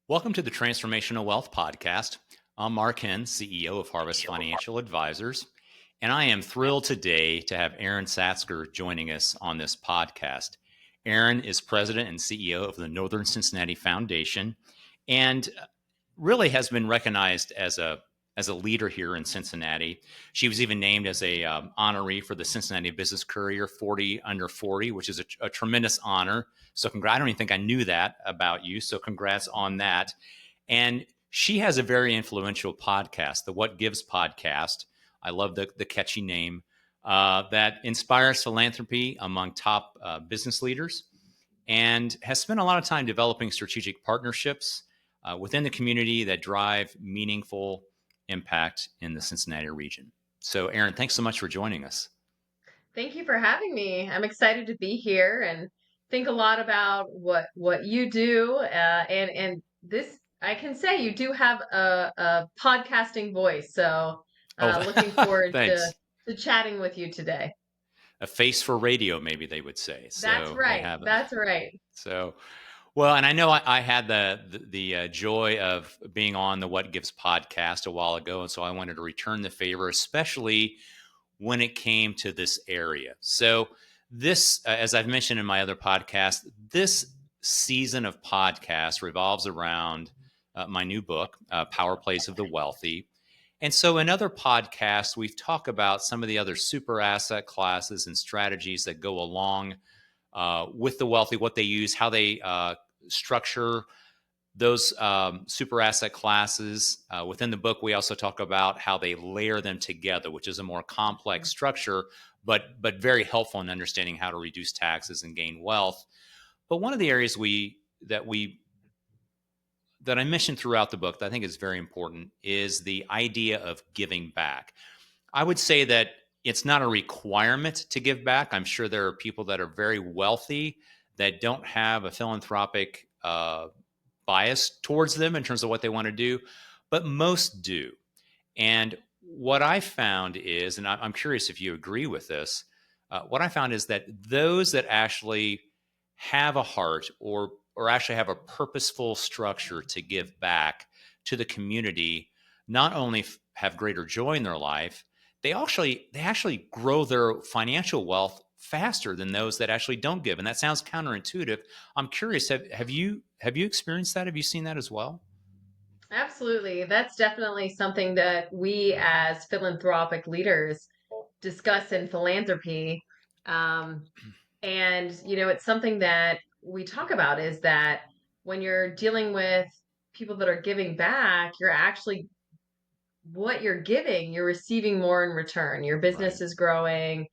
Welcome to the Transformational Wealth Podcast. I'm Marc Henn, CEO of Harvest Financial Advisors, and I am thrilled today to have Erin Satzger joining us on this podcast. Erin is president and CEO of the Northern Cincinnati Foundation and really has been recognized as a leader here in Cincinnati. She was even named as a honoree for the Cincinnati Business Courier 40 Under 40, which is a tremendous honor. So I don't even think I knew that about you. So congrats on that. And she has a very influential podcast, the What Gives podcast. I love the catchy name that inspires philanthropy among top business leaders and has spent a lot of time developing strategic partnerships within the community that drive meaningful impact in the Cincinnati region. So, Erin, thanks so much for joining us. Thank you for having me. I'm excited to be here and think a lot about what you do. And this, I can say you do have a podcasting voice. So looking forward Thanks. to chatting with you today. A face for radio, maybe they would say. That's So they right. have it. That's right. So, well, and I know I had the joy of being on the What Gives podcast a while ago, and so I wanted to return the favor, especially when it came to this area. So this, as I've mentioned in my other podcast, this season of podcast revolves around my new book, Power Plays of the Wealthy. And so in other podcasts, we've talked about some of the other super asset classes and strategies that go along with the wealthy, what they use, how they structure those super asset classes. Within the book, we also talk about how they layer them together, which is a more complex structure, but very helpful in understanding how to reduce taxes and gain wealth. But one of the areas that I mentioned throughout the book that I think is very important is the idea of giving back. I would say that it's not a requirement to give back. I'm sure there are people that are very wealthy that don't have a philanthropic bias towards them in terms of what they want to do, but most do. And what I found is, and I'm curious if you agree with this, what I found is that those that actually have a heart or actually have a purposeful structure to give back to the community, not only have greater joy in their life, they actually grow their financial wealth faster than those that actually don't give. And that sounds counterintuitive. I'm curious, have you experienced that? Have you seen that as well? Absolutely. That's definitely something that we as philanthropic leaders discuss in philanthropy. Um, And, it's something that we talk about is that when you're dealing with people that are giving back, you're actually, what you're giving, you're receiving more in return. Your Right. business is growing.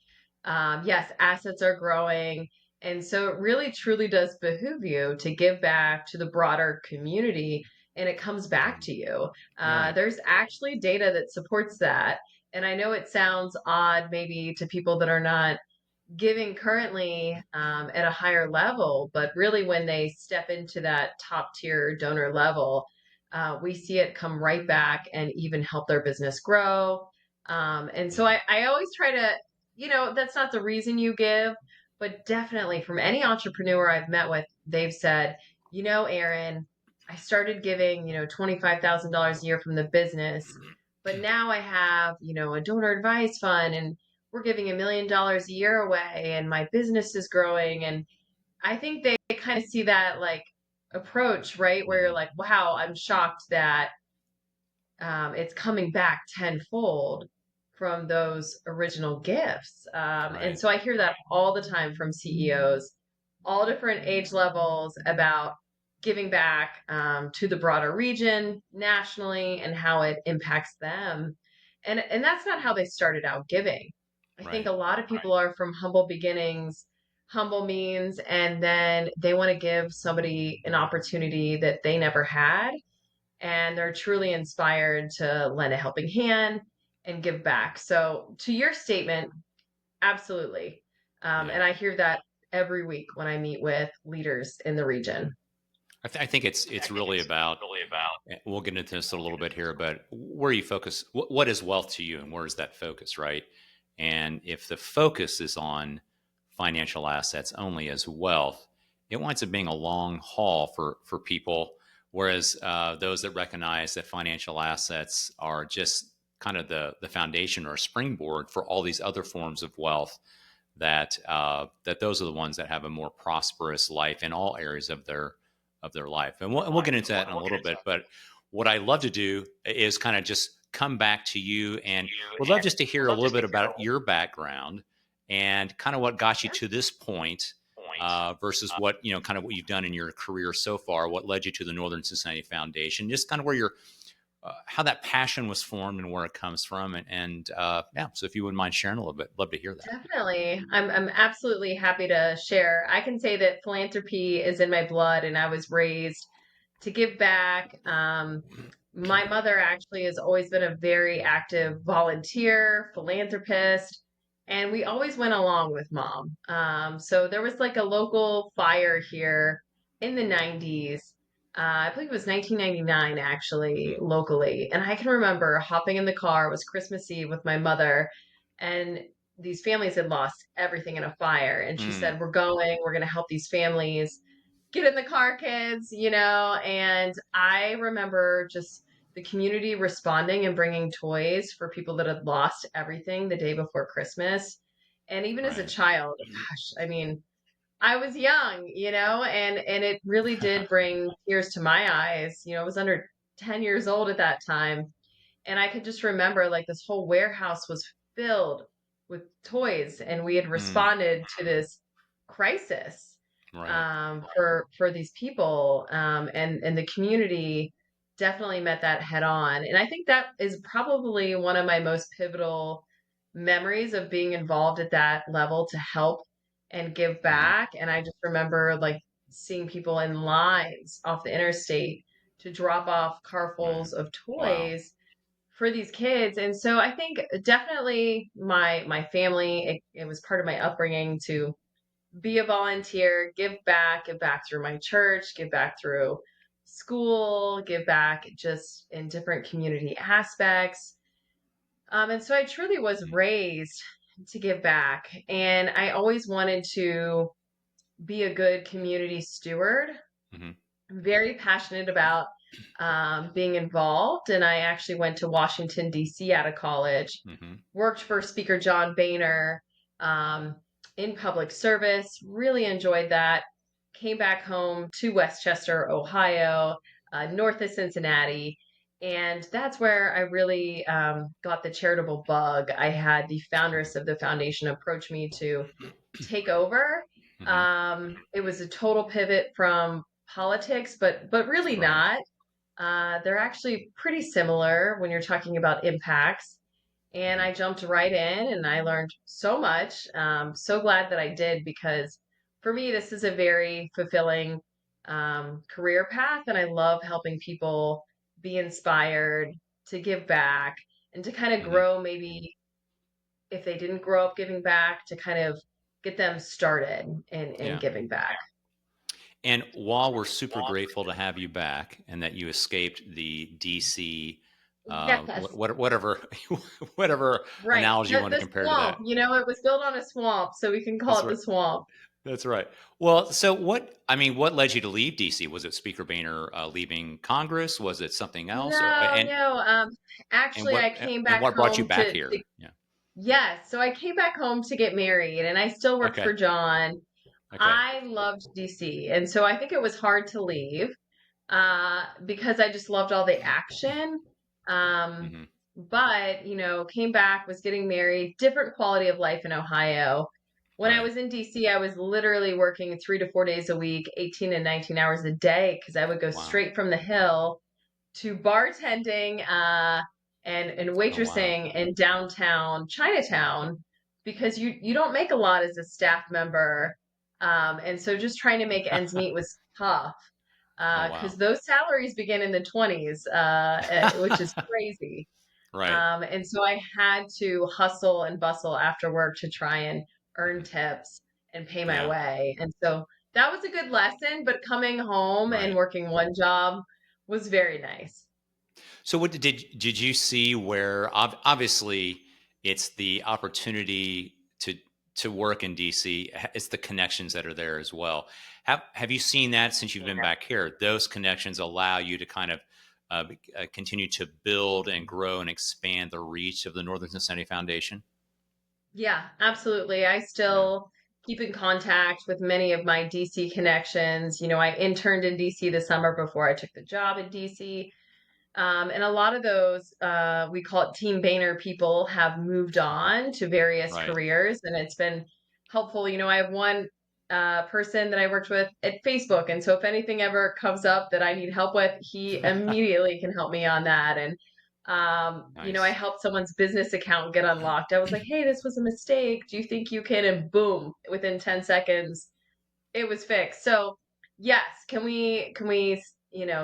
Yes, assets are growing. And so it really truly does behoove you to give back to the broader community, and it comes back to you. Right. There's actually data that supports that. And I know it sounds odd maybe to people that are not giving currently at a higher level, but really when they step into that top tier donor level, we see it come right back and even help their business grow. And so Yeah. I always try to, that's not the reason you give, but definitely from any entrepreneur I've met with, they've said, Erin, I started giving, $25,000 a year from the business, but now I have, a donor advice fund, and we're giving $1 million a year away and my business is growing. And I think they kind of see that like approach, right? Where you're Mhm. like, wow, I'm shocked that it's coming back tenfold from those original gifts. And Right. so I hear that all the time from CEOs, all different age levels, about giving back to the broader region nationally and how it impacts them. And that's not how they started out giving. I think Right. a lot of people are from humble beginnings, humble means, and then they want to give somebody an opportunity that they never had, and they're truly inspired to lend a helping hand and give back. So, to your statement, absolutely. Yeah. And I hear that every week when I meet with leaders in the region. I think it's really about. We'll get into this a little bit here, but where you focus, what is wealth to you, and where is that focus, right? And if the focus is on financial assets only as wealth, it winds up being a long haul for people Whereas those that recognize that financial assets are just kind of the foundation or springboard for all these other forms of wealth, that those are the ones that have a more prosperous life in all areas of their life. And we'll get into that in a little bit. But what I love to do is kind of just come back to you, and would love just to hear a little bit about your background and kind of what got you to this point, versus what, kind of what you've done in your career so far, what led you to the Northern Cincinnati Foundation, just kind of where your how that passion was formed and where it comes from. And yeah, so if you wouldn't mind sharing a little bit, love to hear that. Definitely. I'm absolutely happy to share. I can say that philanthropy is in my blood and I was raised to give back. My mother actually has always been a very active volunteer, philanthropist, and we always went along with mom. So there was like a local fire here in the 90s. I believe it was 1999 actually, Mm-hmm. locally. And I can remember hopping in the car, it was Christmas Eve with my mother, and these families had lost everything in a fire. And she Mm, said, we're going to help these families. Get in the car, kids, And I remember just the community responding and bringing toys for people that had lost everything the day before Christmas. And even as a right. child, gosh, I mean, I was young, and it really did bring tears to my eyes. I was under 10 years old at that time. And I could just remember like this whole warehouse was filled with toys, and we had Mm, responded to this crisis right. for these people, and the community definitely met that head on. And I think that is probably one of my most pivotal memories of being involved at that level to help and give Hmm. back. And I just remember like seeing people in lines off the interstate to drop off Right. carfuls of Wow. toys for these kids. And so I think definitely my family, it was part of my upbringing to be a volunteer, give back through my church, give back through school, give back just in different community aspects. And so I truly was Mm, raised to give back. And I always wanted to be a good community steward. mm-hmm. I'm very passionate about being involved. And I actually went to Washington, D.C. out of college, Mm-hmm. worked for Speaker John Boehner um, in public service, really enjoyed that. Came back home to Westchester, Ohio, north of Cincinnati. And that's where I really got the charitable bug. I had the foundress of the foundation approach me to take over. Mm-hmm. It was a total pivot from politics, but really Right. not. They're actually pretty similar when you're talking about impacts. And Mm-hmm. I jumped right in and I learned so much. So glad that I did, because for me, this is a very fulfilling career path. And I love helping people be inspired to give back and to kind of Mm-hmm. grow, maybe if they didn't grow up giving back, to kind of get them started in Yeah. giving back. And while we're super grateful to have you back and that you escaped the DC, Yes. whatever, whatever Right. analogy you want to The compare to swamp, that. it was built on a swamp, so we can call That's it the right. swamp. That's right. Well, so what led you to leave DC? Was it Speaker Boehner leaving Congress? Was it something else? Or No, and no. and Actually, what I came and back what brought you home back here? to Yeah. yes. So I came back home to get married, and I still worked Okay. for John. Okay. I loved DC, and so I think it was hard to leave because I just loved all the action. Um, Mm-hmm. but came back, was getting married, different quality of life in Ohio. When I Right. was in DC, I was literally working 3 to 4 days a week, 18 and 19 hours a day, because I would go Wow. straight from the hill to bartending and Oh wow. waitressing in downtown Chinatown, because you don't make a lot as a staff member, and so just trying to make ends meet was tough, Oh because wow. those salaries begin in the 20s, which is crazy. Right. And so I had to hustle and bustle after work to try and earn tips and pay my Yeah. way. And so that was a good lesson, but coming home and Right. working one job was very nice. So what did you see where obviously it's the opportunity to work in DC, it's the connections that are there as well. Have you seen that since you've been back here? Those connections allow you to kind of continue to build and grow and expand the reach of the Northern Cincinnati Foundation. Yeah, absolutely. I Yeah, still keep in contact with many of my DC connections. I interned in DC the summer before I took the job in DC. And a lot of those, we call it Team Boehner people, have moved on to various right. careers, and it's been helpful. I have one person that I worked with at Facebook, and so if anything ever comes up that I need help with, he immediately can help me on that. And I Nice. helped someone's business account get unlocked. I was like, "Hey, this was a mistake. Do you think you can?" And boom, within 10 seconds, it was fixed. So, yes, can we,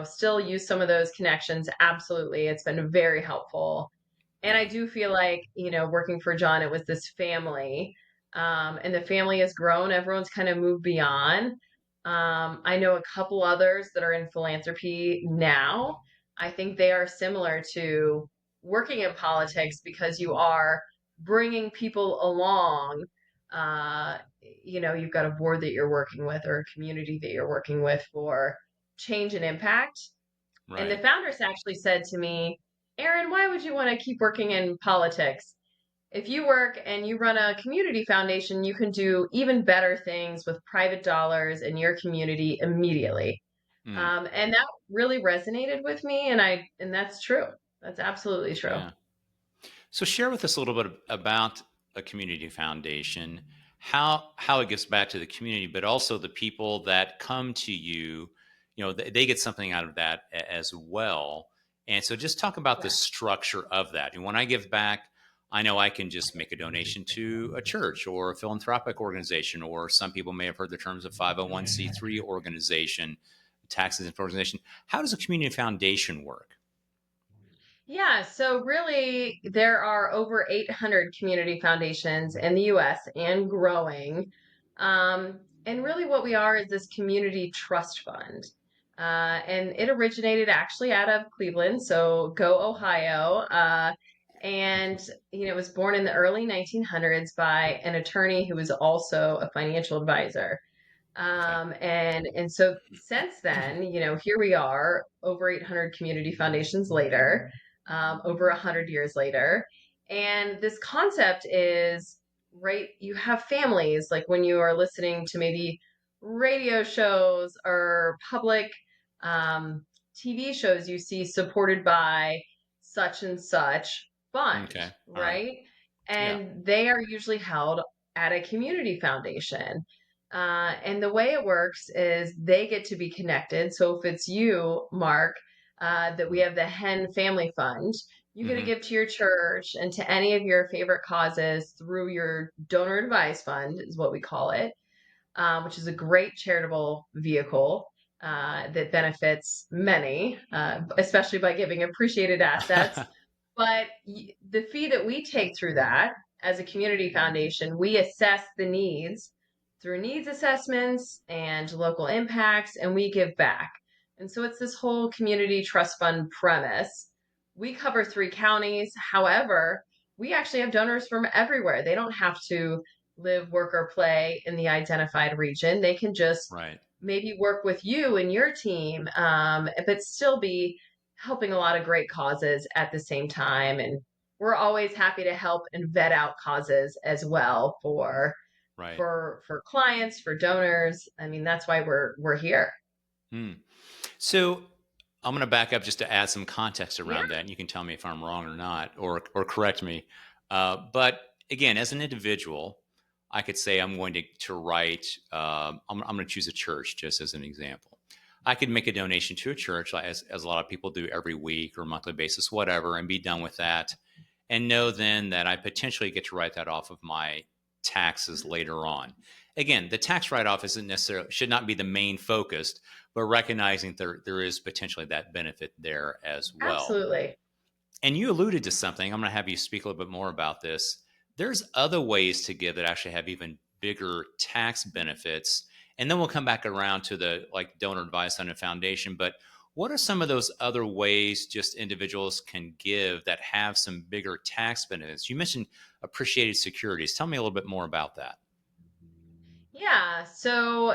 still use some of those connections? Absolutely. It's been very helpful. And I Yeah, do feel like, working for John, it was this family. And the family has grown. Everyone's kind of moved beyond. I know a couple others that are in philanthropy now. I think they are similar to working in politics because you are bringing people along. You've got a board that you're working with or a community that you're working with for change and impact. And the right. founders actually said to me, Erin, why would you want to keep working in politics? If you work and you run a community foundation, you can do even better things with private dollars in your community immediately. Mm, And that really resonated with me, and that's true. That's absolutely true. yeah. So share with us a little bit about a community foundation, how it gives back to the community, but also the people that come to you. They get something out of that as well. And so just talk about the Yeah. structure of that. And when I give back, I know I can just make a donation to a church or a philanthropic organization, or some people may have heard the terms of 501c3 organization, tax exempt organization. How does a community foundation work? Yeah, so really, there are over 800 community foundations in the US and growing. And really, what we are is this community trust fund. And it originated actually out of Cleveland, so go Ohio. And, it was born in the early 1900s by an attorney who was also a financial advisor. Okay. And so since then, here we are, over 800 community foundations later, over 100 years later. And this concept is, right, you have families, like when you are listening to maybe radio shows or public um, TV shows, you see supported by such and such fund, Okay. All right. right? Yeah. And they are usually held at a community foundation. And the way it works is they get to be connected. So if it's you, Mark, that we have the Henn Family Fund, you get to Hmm. give to your church and to any of your favorite causes through your donor advised fund, is what we call it, which is a great charitable vehicle that benefits many, especially by giving appreciated assets. But the fee that we take through that as a community foundation, we assess the needs through needs assessments and local impacts, and we give back. And so it's this whole community trust fund premise. We cover 3 counties. However, we actually have donors from everywhere. They don't have to live, work, or play in the identified region. They can just Right. maybe work with you and your team, but still be helping a lot of great causes at the same time. And we're always happy to help and vet out causes as well Right. for clients, for donors. I mean, that's why we're here. Hmm. So I'm going to back up just to add some context Yeah. around that, and you can tell me if I'm wrong or not, or correct me. But again, as an individual, I could say I'm going to write. I'm going to choose a church just as an example. I could make a donation to a church, like as a lot of people do every week or monthly basis, whatever, and be done with that, and know then that I potentially get to write that off of my taxes later on. Again, the tax write-off isn't necessarily should not be the main focus, but recognizing there is potentially that benefit there as well. Absolutely. And you alluded to something. I'm going to have you speak a little bit more about this. There's other ways to give that actually have even bigger tax benefits. And then we'll come back around to the like donor advice on a foundation. But what are some of those other ways just individuals can give that have some bigger tax benefits? You mentioned appreciated securities. Tell me a little bit more about that. Yeah. So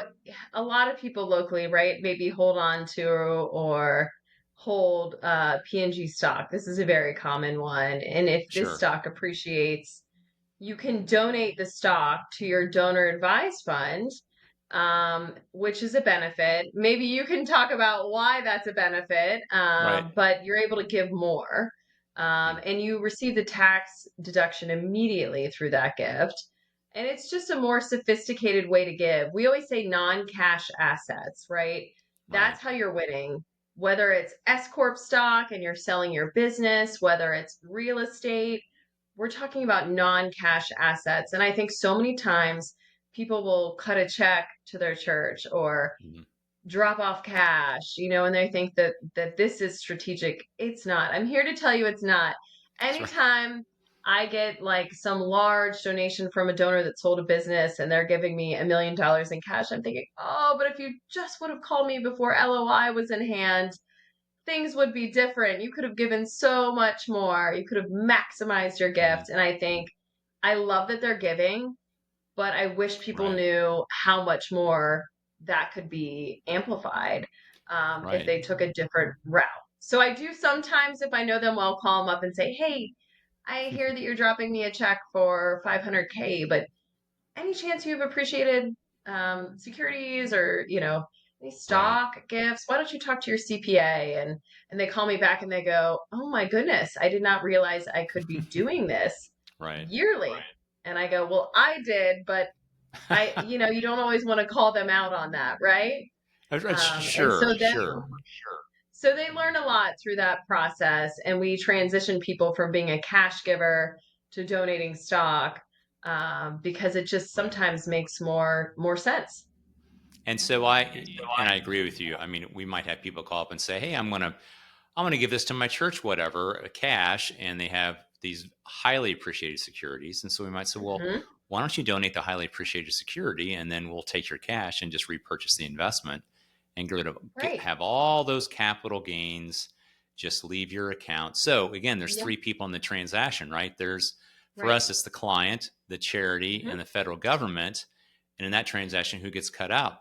a lot of people locally, right, maybe hold on to or hold P&G stock. This is a very common one. And if this Sure. stock appreciates, you can donate the stock to your donor advised fund, which is a benefit. Maybe you can talk about why that's a benefit, Right. but you're able to give more. Mm. And you receive the tax deduction immediately through that gift. And it's just a more sophisticated way to give. We always say non cash assets, right? Right. That's how you're winning. Whether it's S Corp stock and you're selling your business, whether it's real estate, we're talking about non cash assets. And I think so many times people will cut a check to their church or Mhm. drop off cash, and they think that this is strategic. It's not. I'm here to tell you it's not. That's right. Anytime I get like some large donation from a donor that sold a business and they're giving me $1 million in cash, I'm thinking, oh, but if you just would have called me before LOI was in hand, things would be different. You could have given so much more. You could have maximized your Mhm. gift. And I think I love that they're giving, but I wish people Right. knew how much more that could be amplified if Right. they took a different route. So I do sometimes, if I know them well, call them up and say, "Hey, I hear that you're dropping me a check for 500K, but any chance you've appreciated securities or any Right. stock gifts? Why don't you talk to your CPA?" And they call me back and they go, "Oh my goodness, I did not realize I could be doing this Right. yearly." And I go, "Well, I did, but you don't always want to call them out on that, right?" And Sure. Sure. so they learn a lot through that process, and we transition people from being a cash giver to donating stock, because it just Right. sometimes makes more sense. And so I agree with you. I mean, we might have people call up and say, "Hey, I'm gonna give this to my church, whatever, cash," and they have these highly appreciated securities. And so we might say, "Well, Hmm. why don't you donate the highly appreciated security, and then we'll take your cash and just repurchase the investment and Right. have all those capital gains just leave your account." So again, there's Yeah. three people in the transaction, right? There's for Right. us, it's the client, the charity, Hmm. and the federal government. And in that transaction, who gets cut out?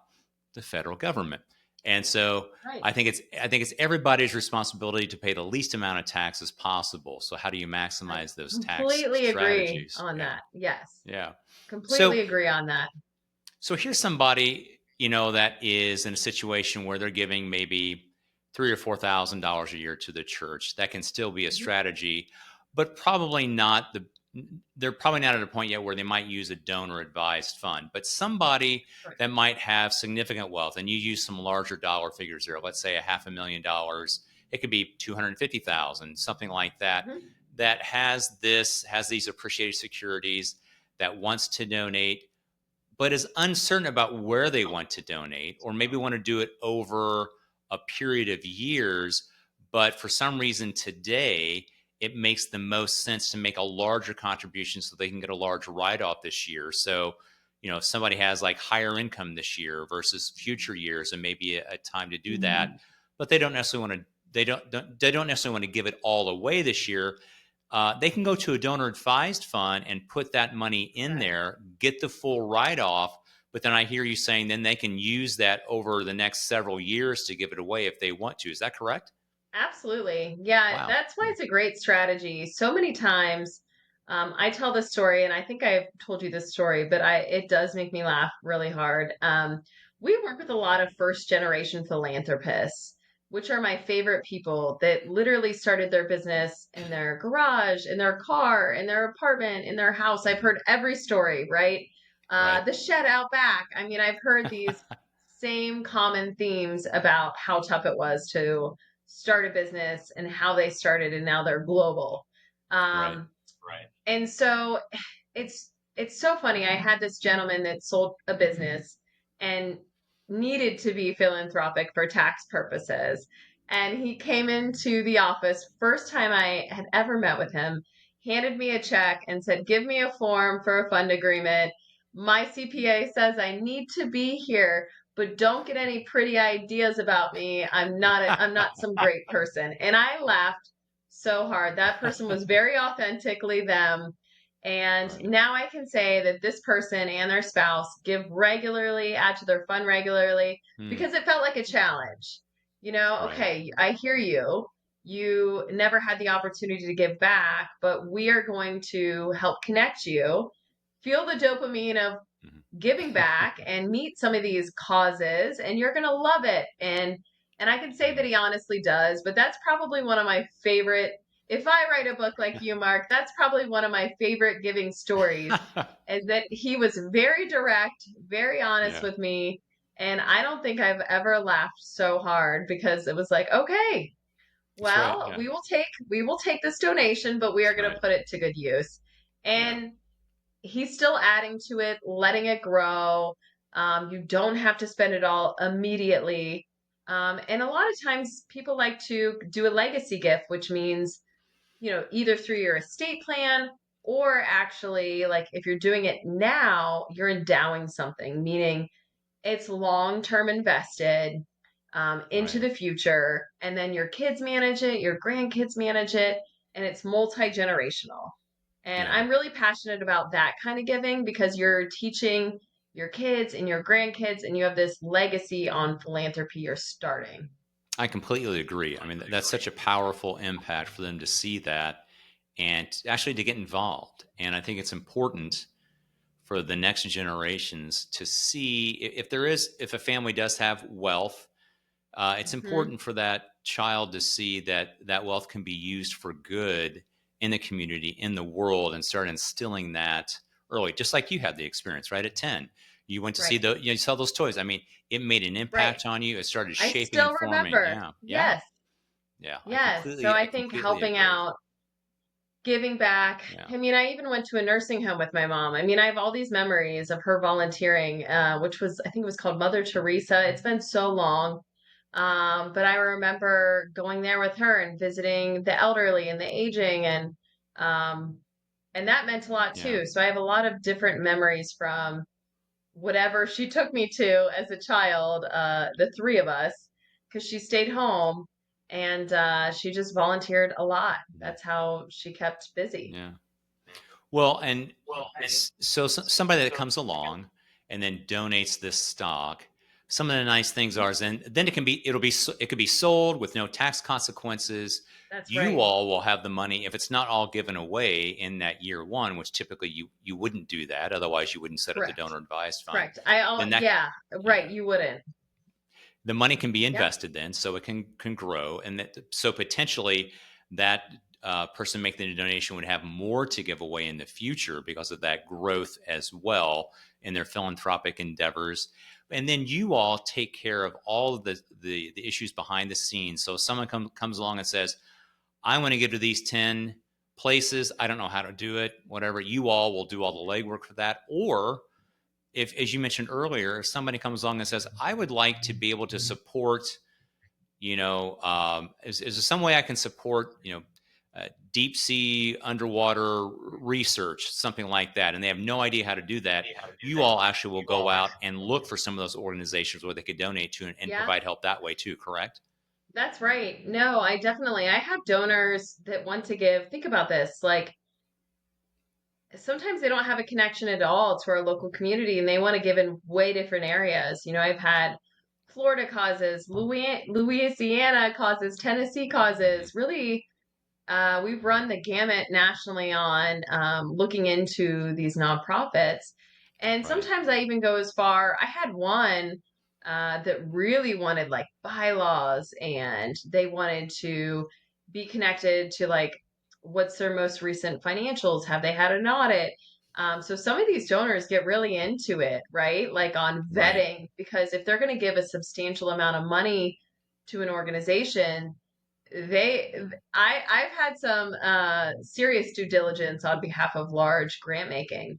The federal government. And so Right. I think it's everybody's responsibility to pay the least amount of tax as possible. So how do you I maximize those tax completely agree strategies? on Yeah. that. Yes. Yeah. So Completely agree on that. so here's somebody, that is in a situation where they're giving maybe $3,000 or $4,000 a year to the church. That can still be a Mhm. strategy, but probably not the they're probably not at a point yet where they might use a donor advised fund. But somebody Right. that might have significant wealth, and you use some larger dollar figures there, let's say $500,000, it could be 250,000, something like that, Mhm. that has these appreciated securities, that wants to donate but is uncertain about where they want to donate, or maybe want to do it over a period of years. But for some reason today, it makes the most sense to make a larger contribution so they can get a large write off this year. So, if somebody has like higher income this year versus future years, and maybe a time to do that, but they don't necessarily want to. They don't necessarily want to give it all away this year. They can go to a donor advised fund and put that money in Right. there, get the full write off. But then I hear you saying then they can use that over the next several years to give it away if they want to. Is that correct? Absolutely. Yeah, Wow. that's why Yeah. it's a great strategy. So many times, I tell this story, and I think I've told you this story, but it does make me laugh really hard. We work with a lot of first generation philanthropists, which are my favorite people that literally started their business in their garage, in their car, in their apartment, in their house. I've Mhm. heard every story, right? Right. The shed out back. I mean, I've heard these same common themes about how tough it was to start a business and how they started, and now they're global. Right. Um, and so it's so funny. I had this gentleman that sold a business and needed to be philanthropic for tax purposes. And he came into the office, first time I had ever met with him, handed me a check and said, "Give me a form for a fund agreement. My CPA says I need to be here, but don't get any pretty ideas about me. I'm not some great person." And I laughed so hard. That person was very authentically them. And Right. now I can say that this person and their spouse give regularly, add to their fund regularly, Hmm. because it felt like a challenge. Right. Okay, I hear you. You never had the opportunity to give back, but we are going to help connect you. Feel the dopamine of Mhm. giving back and meet some of these causes, and you're going to love it. And I can say that Mhm. he honestly does, but that's probably one of my favorite. If I write a book like you, Mark, that's probably one of my favorite giving stories, is that he was very direct, very honest Yeah. with me, and I don't think I've ever laughed so hard, because it was like, okay, That's right. well, Yeah. we will take this donation, but we are That's going to right. put it to good use. Yeah. And he's still adding to it, letting it grow. You don't have to spend it all immediately. And a lot of times people like to do a legacy gift, which means, either through your estate plan, or actually, like, if you're doing it now, you're endowing something, meaning it's long term invested into Right. the future. And then your kids manage it, your grandkids manage it, and it's multi generational. And Yeah. I'm really passionate about that kind of giving, because you're teaching your kids and your grandkids, and you have this legacy on philanthropy you're starting. I completely agree. I mean, that's such a powerful impact for them to see that and actually to get involved. And I think it's important for the next generations to see if there is, if a family does have wealth, it's Hmm. important for that child to see that that wealth can be used for good in the community, in the world, and start instilling that early. Just like you had the experience, right? At 10, you went to see Right, you saw those toys. I mean, it made an right. impact on you. It started I shaping and still forming. remember. Yeah, yeah, Yes, yeah. yes. So I I think completely helping agree. out, giving back. Yeah, I mean, I even went to a nursing home with my mom. I mean, I have all these memories of her volunteering, which was, I think it was called Mother Teresa. It's been so long. But I remember going there with her and visiting the elderly and the aging, um, and that meant a lot yeah. too. So I have a lot of different memories from whatever she took me to as a child, the three of us, because she stayed home, and she just volunteered a lot. Mhm. That's how she kept busy. Yeah. Well, and somebody that comes along and then donates this stock. Some of the nice things are, is then it could be sold with no tax consequences. That's You right. all will have the money if it's not all given away in that year one, which typically you wouldn't do that. Otherwise, you wouldn't set up the Correct. donor advised fund. Correct. Then Yeah, right. yeah, You wouldn't. the money can be Yep. invested then, so it can grow, and so potentially that person making the donation would have more to give away in the future because of that growth as well in their philanthropic endeavors. And then you all take care of all of the issues behind the scenes. So if someone comes along and says, I want to give to these 10 places, I don't know how to do it, whatever, you all will do all the legwork for that. Or if, as you mentioned earlier, if somebody comes along and says, I would like to be able to support, is there some way I can support, deep sea underwater research, something like that, and they have no idea how to do that, you all actually will go out and look for some of those organizations where they could donate to and Yeah, provide help that way too, correct? that's right. No, I have donors that want to give. Think about this. Like, sometimes they don't have a connection at all to our local community, and they want to give in way different areas. I've had Florida causes, Louisiana causes, Tennessee Hmm. causes. Really, we've run the gamut nationally on looking into these nonprofits. And Right. sometimes I even go as far. I had one that really wanted like bylaws, and they wanted to be connected to, like, what's their most recent financials? Have they had an audit? So some of these donors get really into it, right? Like on Right. vetting, because if they're going to give a substantial amount of money to an organization, they I've had some serious due diligence on behalf of large grant making.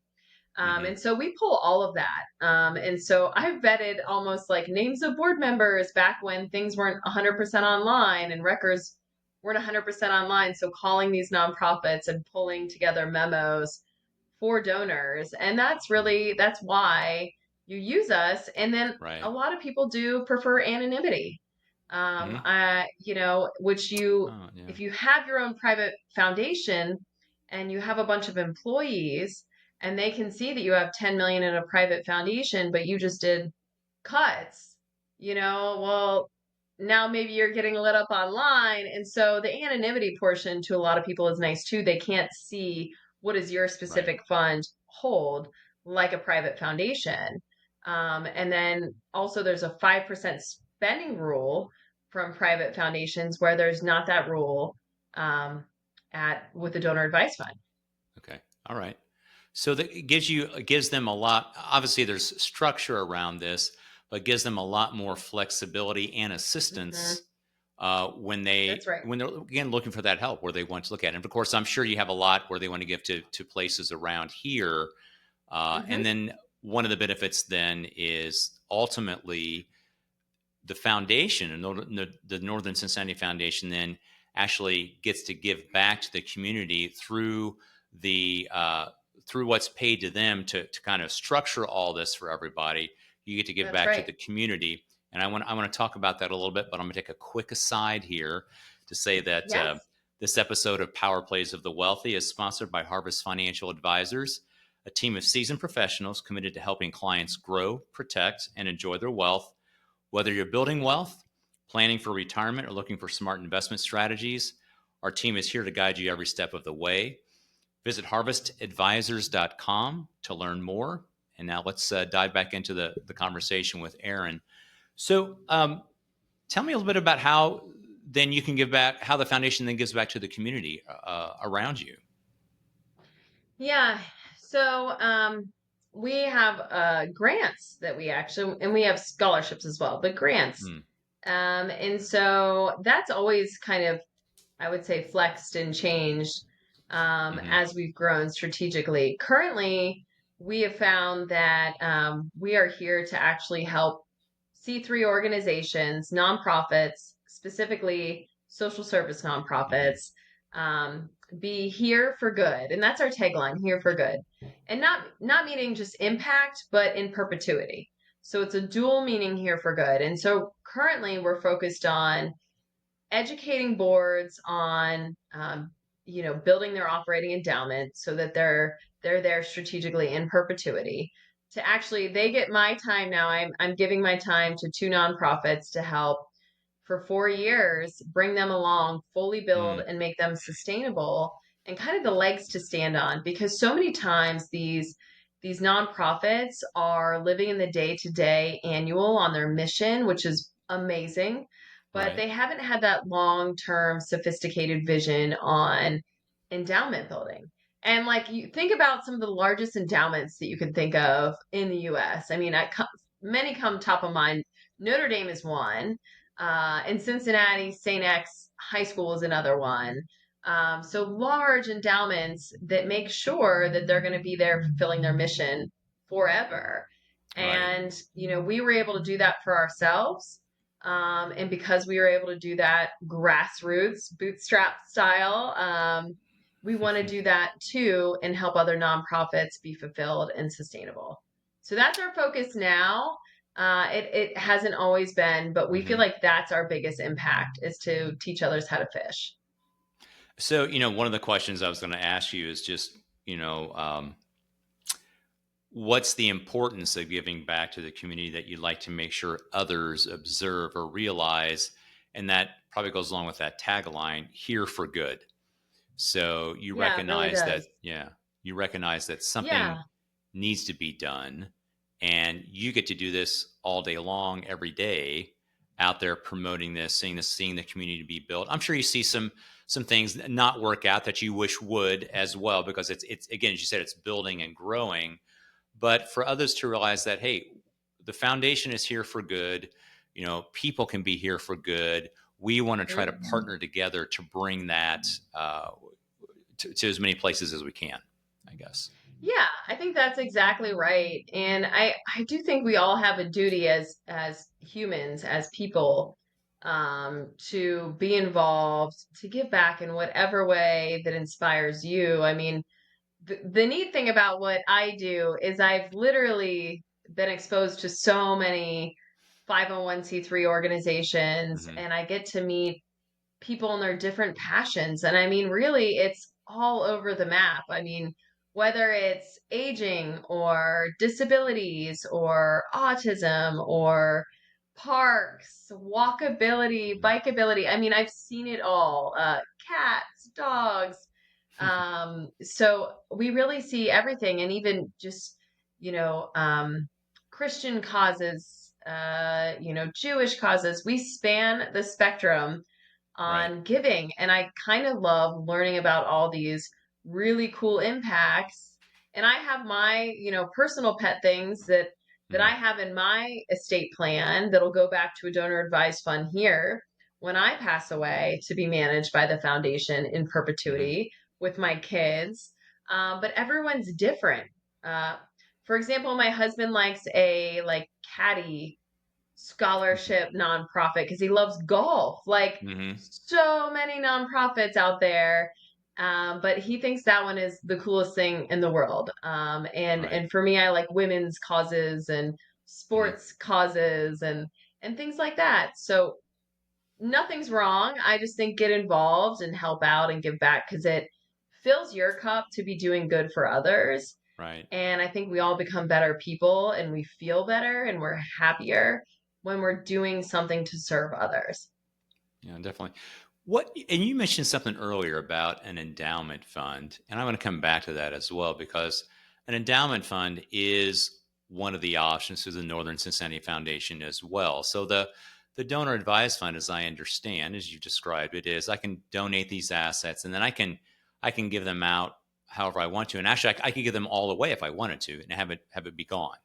Hmm. And so we pull all of that. And so I've vetted almost like names of board members back when things weren't 100% online and records weren't 100% online. So calling these nonprofits and pulling together memos for donors. And that's why you use us. And then a Right. lot of people do prefer anonymity. Hmm. Which you, Oh, yeah. if you have your own private foundation and you have a bunch of employees and they can see that you have 10 million in a private foundation, but you just did cuts, well, now maybe you're getting lit up online. And so the anonymity portion to a lot of people is nice too. They can't see what does your Right. specific fund hold like a private foundation. And then also there's a 5% spending rule from private foundations where there's not that rule um, at with the donor advice fund. Okay. All right. So that it gives them a lot. Obviously, there's structure around this, but gives them a lot more flexibility and Hmm. assistance That's right. when they're again looking for that help where they want to look at it. And of course, I'm sure you have a lot where they want to give to places around here. And Hmm. then one of the benefits then is ultimately the foundation and the Northern Cincinnati Foundation then actually gets to give back to the community the through what's paid to them to kind of structure all this for everybody. You get to give That's back to right. the community, and I want to talk about that a little bit, but I'm going to take a quick aside here to say that Yes. this episode of Power Plays of the Wealthy is sponsored by Harvest Financial Advisors, a team of seasoned professionals committed to helping clients grow, protect, and enjoy their wealth. Whether you're building wealth, planning for retirement, or looking for smart investment strategies, our team is here to guide you every step of the way. Visit harvestadvisors.com to learn more. And now let's dive back into the conversation with Erin. So, tell me a little bit about how then you can give back, how the foundation then gives back to the community around you. Yeah. So we have grants that we actually, and we have scholarships as well, but grants. Mm, And so that's always kind of, I would say, flexed and changed hmm as we've grown strategically. Currently, we have found that we are here to actually help C3 organizations, nonprofits, specifically social service hmm nonprofits, be here for good. And that's our tagline, here for good. And not meaning just impact, but in perpetuity. So it's a dual meaning here for good. And so currently we're focused on educating boards on building their operating endowment so that they're there strategically in perpetuity. To actually, they get my time now. I'm giving my time to two nonprofits to help for 4 years, bring them along, fully build mm, and make them sustainable and kind of the legs to stand on. Because so many times these nonprofits are living in the day to day annual on their mission, which is amazing, but right. they haven't had that long term sophisticated vision on endowment building. And like you think about some of the largest endowments that you can think of in the US. I mean, many come top of mind. Notre Dame is one. In Cincinnati, St. X High School is another one. So large endowments that make sure that they're going to be there fulfilling their mission forever. Right. And, we were able to do that for ourselves. And because we were able to do that grassroots, bootstrap style, we want to do that too and help other nonprofits be fulfilled and sustainable. So that's our focus now. It hasn't always been, but we feel hmm like that's our biggest impact is to teach others how to fish. So, one of the questions I was going to ask you is just, you know, what's the importance of giving back to the community that you'd like to make sure others observe or realize? And that probably goes along with that tagline, here for good. So Yeah, it really does. you recognize that something Yeah. needs to be done. And you get to do this all day long, every day, out there promoting this, seeing the community be built. I'm sure you see some things not work out that you wish would as well, because it's again, as you said, it's building and growing. But for others to realize that, hey, the foundation is here for good. People can be here for good. We want to try to Mhm. partner together to bring that to as many places as we can, I guess. Yeah, I think that's exactly right. And I do think we all have a duty as humans, as people, to be involved, to give back in whatever way that inspires you. I mean, the neat thing about what I do is I've literally been exposed to so many 501(c)(3) organizations hmm and I get to meet people and their different passions. And I mean, really, all over the map. I mean, whether it's aging or disabilities or autism or parks, walkability, Mhm. bikeability. I mean, I've seen it all. Cats, dogs. So we really see everything, and even just, you know, Christian causes, Jewish causes. We span the spectrum Right. on giving. And I kind of love learning about all these really cool impacts. And I have my, personal pet things that I Mm. have in my estate plan that'll go back to a donor advised fund here when I pass away to be managed by the foundation in Hmm. perpetuity with my kids. But everyone's different. Uh, for example, my husband likes a like caddy scholarship nonprofit because he loves golf. Like Hmm. so many nonprofits out there. But he thinks that one is the coolest thing in the world. And Right. and for me, I like women's causes and Hmm. sports causes and things like that. So nothing's wrong. I just think get involved and help out and give back because it fills your cup to be doing good for others. Right. And I think we all become better people and we feel better and we're happier when we're doing something to serve others. Yeah, definitely. What, and you mentioned something earlier about an endowment fund, and I want to come back to that as well because an endowment fund is one of the options through the Northern Cincinnati Foundation as well. So the donor advised fund, as I understand, as you described it, is I can donate these assets and then I can give them out however I want to, and actually I could give them all away if I wanted to and have it be gone.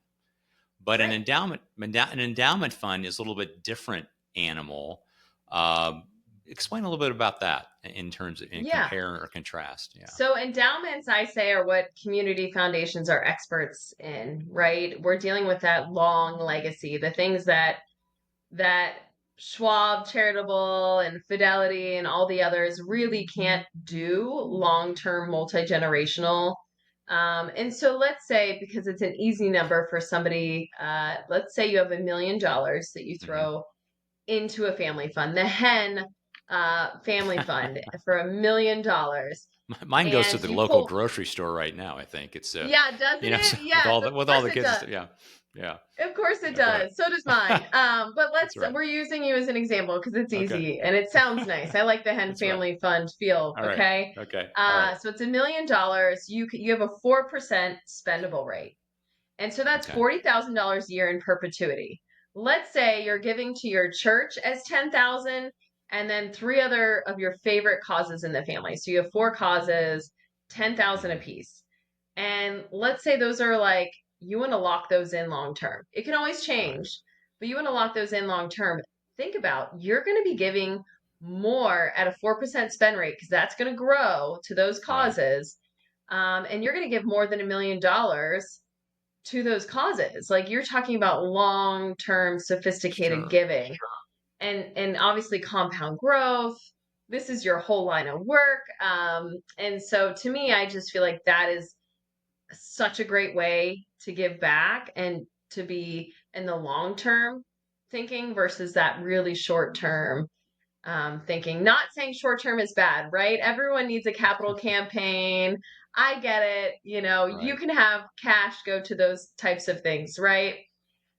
But Right. an endowment fund is a little bit different animal. Um, Explain a little bit about that in terms of in Yeah. compare or contrast. Yeah. So endowments, I say, are what community foundations are experts in, right? We're dealing with that long legacy, the things that Schwab, Charitable, and Fidelity, and all the others really can't do long-term, multi-generational. And so let's say, because it's an easy number for somebody, let's say you have $1 million that you Hmm. throw into a family fund, the Henn family fund for $1 million, Mine goes to and the you local pull, grocery store right now. I think it's yeah, doesn't so it? with Yes, all of the course it kids. does. Yeah. Yeah. Of course it Yeah. Go ahead. does. So does mine. But That's right. we're using you as an example because it's Okay. easy and it sounds nice. I like the Hen That's right. Family Fund feel. All right. Okay. Okay. All right. So it's $1 million. You have a 4% spendable rate. And so that's Okay. $40,000 a year in perpetuity. Let's say you're giving to your church as 10,000 and then three other of your favorite causes in the family. So you have four causes, 10,000 Hmm. apiece. And let's say those are like, you want to lock those in long term. It can always Right. change, but you want to lock those in long term. Think about you're going to be giving more at a 4% spend rate because that's going to grow to those Right. causes. And you're going to give more than $1 million to those causes. Like you're talking about long-term sophisticated Sure. giving and obviously compound growth. This is your whole line of work. And so to me, I just feel like that is such a great way to give back and to be in the long term thinking versus that really short term thinking. Not saying short term is bad, right? Everyone needs a capital campaign. I get it. You Right. can have cash go to those types of things, right?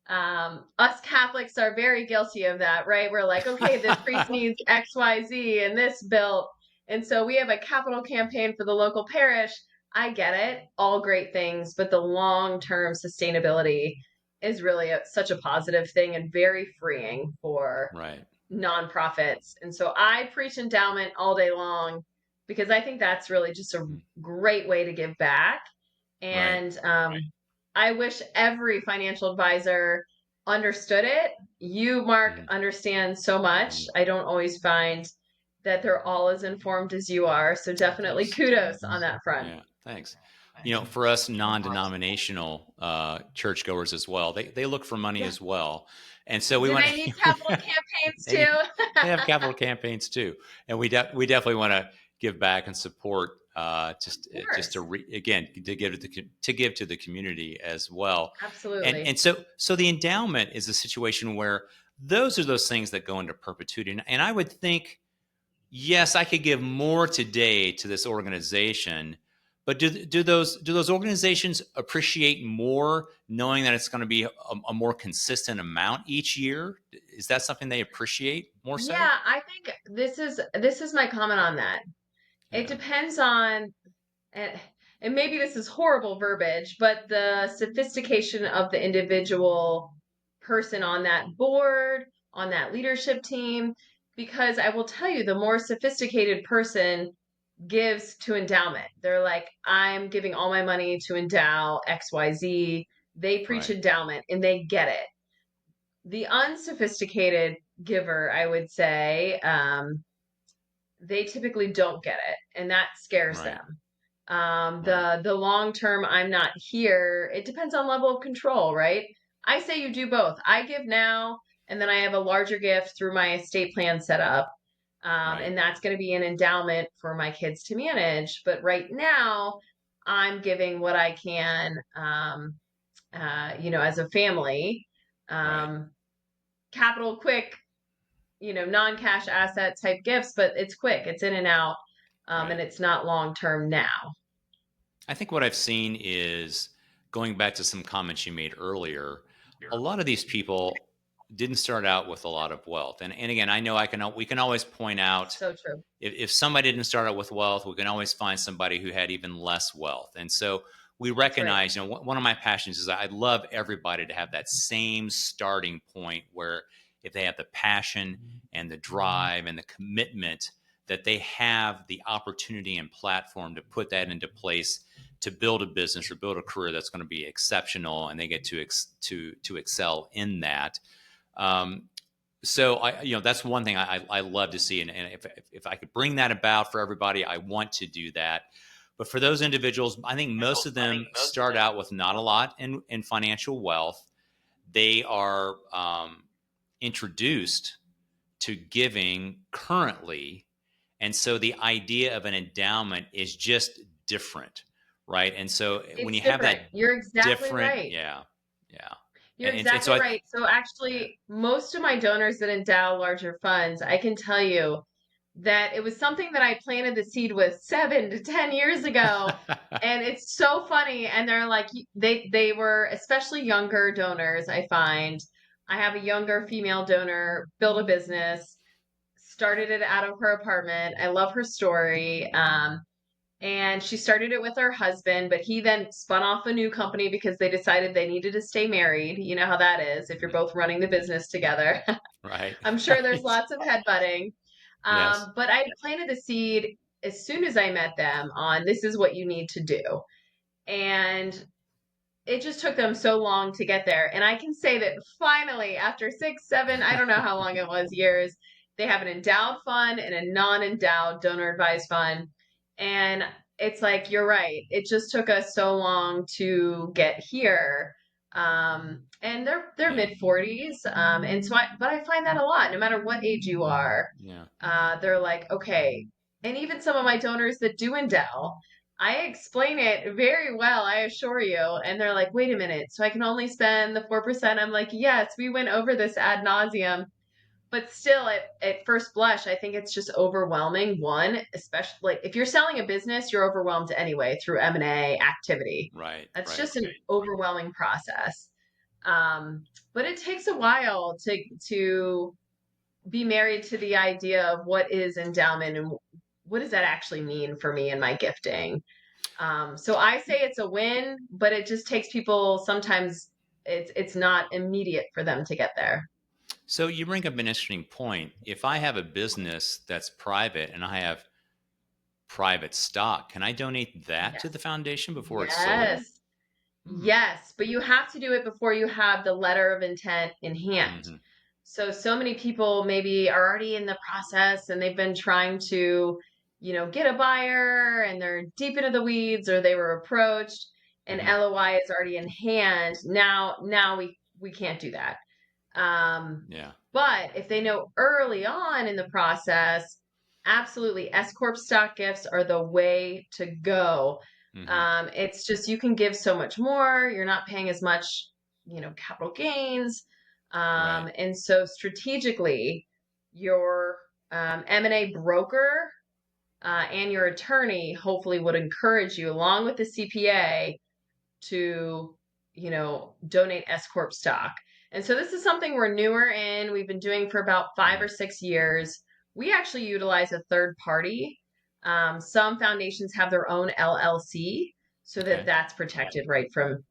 Us Catholics are very guilty of that, right? We're like, okay, the priest needs XYZ and this built. And so we have a capital campaign for the local parish. I get it, all great things, but the long term sustainability is really such a positive thing and very freeing for Right. nonprofits. And so I preach endowment all day long because I think that's really just a Mm. great way to give back. Right. And I wish every financial advisor understood it. You, Mark, Mhm. understand so much. Mhm. I don't always find that they're all as informed as you are. So Oh, definitely thanks. kudos on that front. Yeah, thanks. For us non-denominational churchgoers as well, they look for money Yeah. as well, and so we Do want they need capital campaigns they need too? they have capital campaigns too, and we definitely want to give back and support Of just to course. again to give to the community as well, and Absolutely. so the endowment is a situation where those are those things that go into perpetuity, and I would think yes, I could give more today to this organization, but do those organizations appreciate more knowing that it's going to be a more consistent amount each year? Is that something they appreciate more so? Yeah, I think this is my comment on that. It Yeah, depends on, and, and maybe this is horrible verbiage, but the sophistication of the individual person on that board, on that leadership team. Because I will tell you, the more sophisticated person gives to endowment, they're like, I'm giving all my money to endow XYZ. They preach right, endowment and they get it. The unsophisticated giver, I would say, they typically don't get it, and that scares right, them. right, The long term, I'm not here. It depends on level of control, right? I say you do both. I give now, and then I have a larger gift through my estate plan set up, right, and that's going to be an endowment for my kids to manage. But right now, I'm giving what I can, as a family, right, um, capital quick, non-cash asset type gifts, but it's quick, it's in and out, and right. it's not long term now. I think what I've seen is going back to some comments you made earlier. A lot of these people didn't start out with a lot of wealth, and again, I know we can always point out So true. if somebody didn't start out with wealth, we can always find somebody who had even less wealth. And so we That's right. recognize, one of my passions is I'd love everybody to have that same starting point where if they have the passion and the drive and the commitment, that they have the opportunity and platform to put that into place to build a business or build a career that's going to be exceptional, and they get to excel in that. Um, so that's one thing I love to see, and if I could bring that about for everybody, I want to do that. But for those individuals, I think most of them start out with not a lot in financial wealth. They are introduced to giving currently, and so the idea of an endowment is just different, right? And so when It's you have different. that You're exactly different, right. yeah, yeah, You're and so exactly right. So yeah, actually, most of my donors that endow larger funds, I can tell you that it was something that I planted the seed with 7 to 10 years ago. And it's so funny. And they're like, they were especially younger donors, I find. I have a younger female donor, built a business, started it out of her apartment. I love her story. And she started it with her husband, but he then spun off a new company because they decided they needed to stay married. You know how that is if you're both running the business together. right, I'm sure there's right, lots of headbutting. yes. But I planted the seed as soon as I met them on this is what you need to do. And it just took them so long to get there. And I can say that finally, after 6, 7, I don't know how long it was, years, they have an endowed fund and a non endowed donor advised fund. And it's like, you're right. It just took us so long to get here. And they're Yeah, mid 40s. But I find that a lot, no matter what age you are, yeah, they're like, okay. And even some of my donors that do endow, I explain it very well, I assure you. And they're like, wait a minute, so I can only spend the 4%? I'm like, yes, we went over this ad nauseum. But still, at first blush, I think it's just overwhelming. One, especially like if you're selling a business, you're overwhelmed anyway through M&A activity. right, That's right. just an overwhelming process. But it takes a while to be married to the idea of what is endowment and what does that actually mean for me and my gifting. So I say it's a win, but it just takes people sometimes it's not immediate for them to get there. So you bring up an interesting point. If I have a business that's private and I have private stock, can I donate that to the Yes. foundation before it's sold? Yes. Hmm. Yes, but you have to do it before you have the letter of intent in hand. Mm-hmm. So many people maybe are already in the process and they've been trying to, get a buyer and they're deep into the weeds or they were approached and Mm-hmm. LOI is already in hand. Now we can't do that. Um, Yeah. but if they know early on in the process, absolutely, S Corp stock gifts are the way to go. Mm-hmm. It's just you can give so much more. You're not paying as much, capital gains. Right. And so strategically, you're M&A broker and your attorney hopefully would encourage you, along with the CPA, to, donate S Corp stock. And so this is something we're newer in. We've been doing for about 5 or 6 years. We actually utilize a third party. Some foundations have their own LLC so that Okay. that's protected, right, from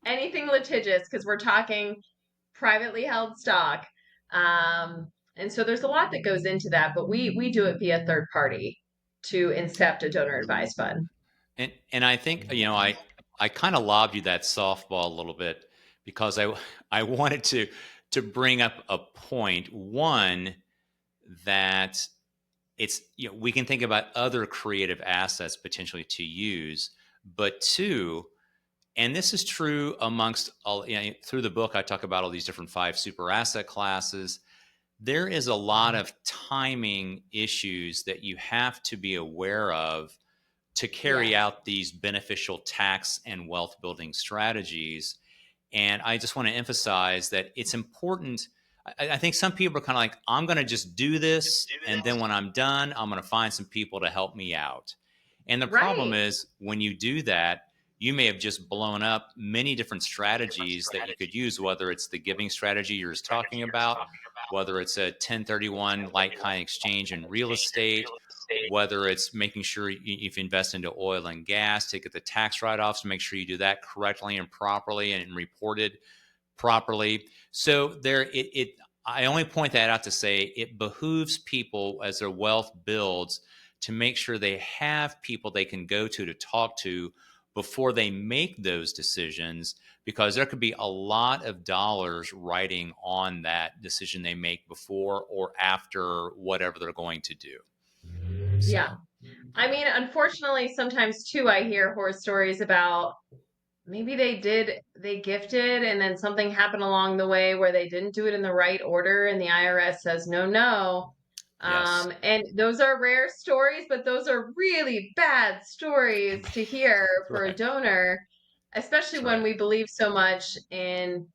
anything litigious, because we're talking privately held stock. And so there's a lot that goes into that, but we do it via third party to incept a donor advised fund. And I think I kind of lobbed you that softball a little bit because I wanted to bring up a point. One, that it's we can think about other creative assets potentially to use, but two, and this is true amongst all through the book I talk about all these different 5 super asset classes. There is a lot of timing issues that you have to be aware of to carry Yes. out these beneficial tax and wealth building strategies. And I just want to emphasize that it's important. I think some people are kind of like, I'm going to just do this. And then when I'm done, I'm going to find some people to help me out. And the problem Right. is when you do that, you may have just blown up many different strategies that you could use, whether it's the giving strategy you're just talking about, whether it's a 1031 like kind exchange in real estate, whether it's making sure if you invest into oil and gas to get the tax write-offs, make sure you do that correctly and properly and reported properly. So I only point that out to say it behooves people as their wealth builds to make sure they have people they can go to talk to before they make those decisions, because there could be a lot of dollars riding on that decision they make before or after whatever they're going to do. Yeah. So, I yeah. mean, unfortunately, sometimes too, I hear horror stories about maybe they gifted and then something happened along the way where they didn't do it in the right order and the IRS says, no, no. Yes. And those are rare stories, but those are really bad stories to hear for a Right. donor, especially That's when right. we believe so much in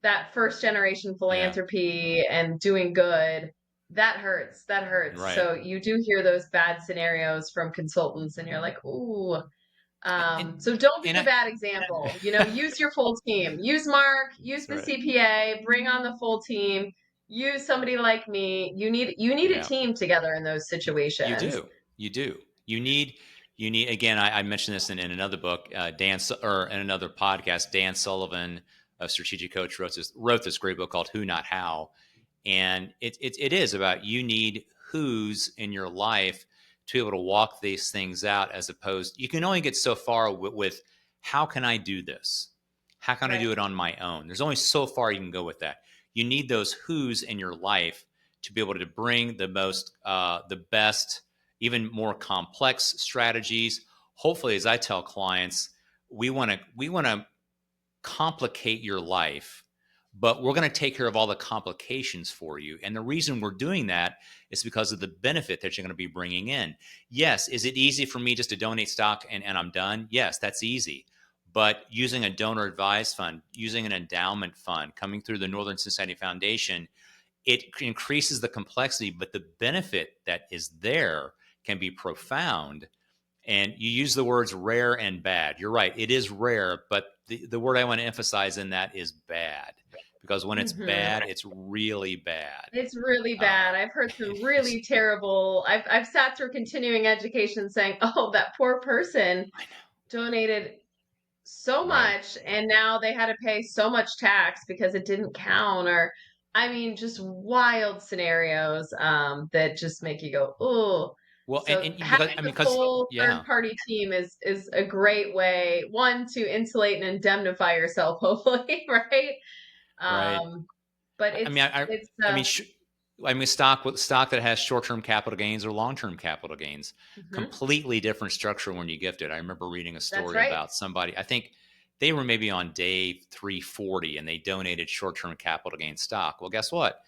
that first generation Yeah. philanthropy and doing good. That hurts. That hurts. Right. So you do hear those bad scenarios from consultants and you're like, ooh. And So don't be and the I bad example. Use your full team. Use Mark, use That's the right. CPA, bring on the full team. Use somebody like me. You need a Yeah. team together in those You situations. do. You do. You need again. I mentioned this in another book, or in another podcast. Dan Sullivan, a strategic coach, wrote this great book called "Who Not How," and it is about you need who's in your life to be able to walk these things out. As opposed, you can only get so far with how can I do this? How can I do Right. it on my own? There's only so far you can go with that. You need those who's in your life to be able to bring the best, even more complex strategies. Hopefully, as I tell clients, we want to complicate your life, but we're going to take care of all the complications for you. And the reason we're doing that is because of the benefit that you're going to be bringing in. Yes, is it easy for me just to donate stock and I'm done? Yes, that's easy. But using a donor advised fund, using an endowment fund, coming through the Northern Cincinnati Foundation, it increases the complexity, but the benefit that is there can be profound. And you use the words rare and bad. You're right. It is rare, but the word I want to emphasize in that is bad, because when it's Hmm. bad, it's really bad. It's really Uh, bad. I've heard some it's, really terrible. I've sat through continuing education saying, "Oh, that poor person I know. donated so Right. much and now they had to pay so much tax because it didn't count," or I mean just wild scenarios that just make you go, "Oh." Well, So because having I mean, the because full third yeah, party team is a great way, one, to insulate and indemnify yourself, hopefully, right? right. um but I mean, it's I mean, I mean, stock that has short-term capital gains or long-term capital gains, mhm, completely different structure when you gift it. I remember reading a that's story right. about somebody. I think they were maybe on day 340 and they donated short-term capital gain stock. Well, guess what?